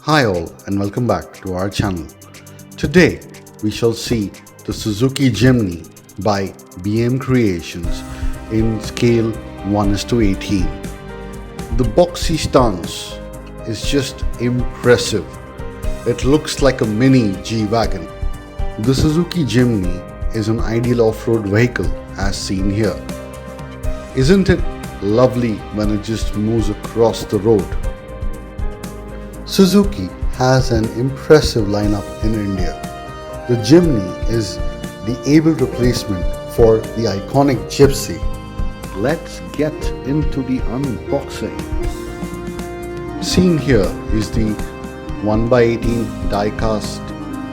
Hi all and welcome back to our channel. Today we shall see the Suzuki Jimny by BM Creations in scale 1:18. The boxy stance is just impressive. It looks like a mini G-Wagon. The Suzuki Jimny is an ideal off-road vehicle as seen here. Isn't it lovely when it just moves across the road? Suzuki has an impressive lineup in India. The Jimny is the able replacement for the iconic Gypsy. Let's get into the unboxing. Seen here is the 1:18 die-cast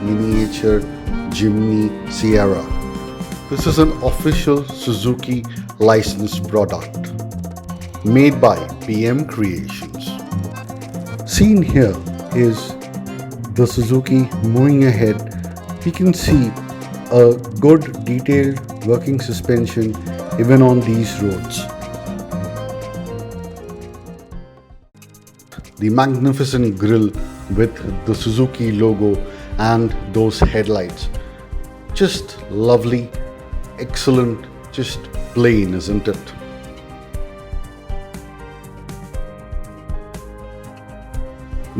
miniature Jimny Sierra. This is an official Suzuki licensed product made by BM Creations. Seen here is the Suzuki moving ahead. We can see a good detailed working suspension even on these roads. The magnificent grille with the Suzuki logo and those headlights. Just lovely, excellent, just plain, isn't it?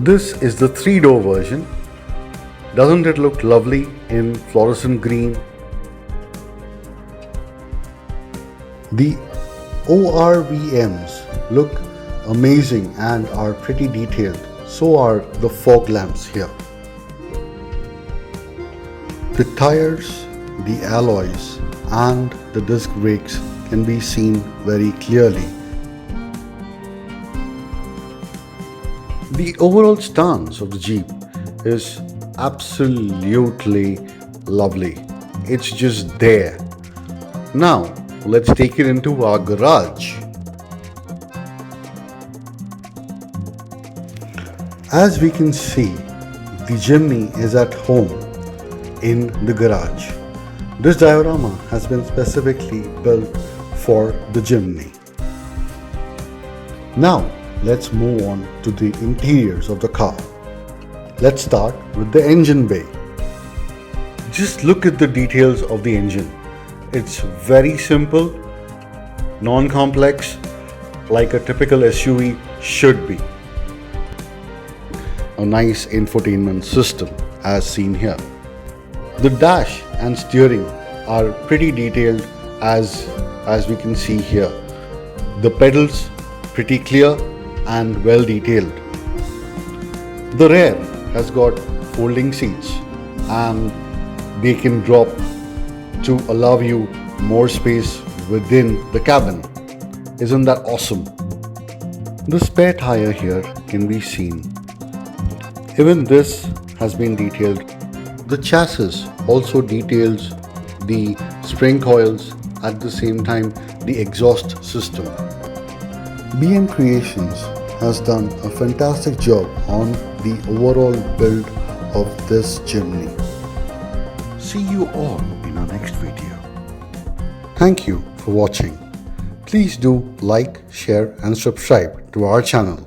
This is the 3-door version. Doesn't it look lovely in fluorescent green? The ORVMs look amazing and are pretty detailed. So are the fog lamps here. The tires, the alloys and the disc brakes can be seen very clearly. The overall stance of the Jeep is absolutely lovely. It's just there. Now, let's take it into our garage. As we can see, the Jimny is at home in the garage. This diorama has been specifically built for the Jimny. Now, let's move on to the interiors of the car. Let's start with the engine bay. Just look at the details of the engine. It's very simple, non-complex, like a typical SUV should be. A nice infotainment system as seen here. The dash and steering are pretty detailed as we can see here. The pedals pretty clear and well detailed. The rear has got folding seats and they can drop to allow you more space within the cabin. Isn't that awesome? The spare tire here can be seen. Even this has been detailed. The chassis also details the spring coils, at the same time the exhaust system. BM Creations has done a fantastic job on the overall build of this Jimny. See you all in our next video. Thank you for watching. Please do like, share and subscribe to our channel.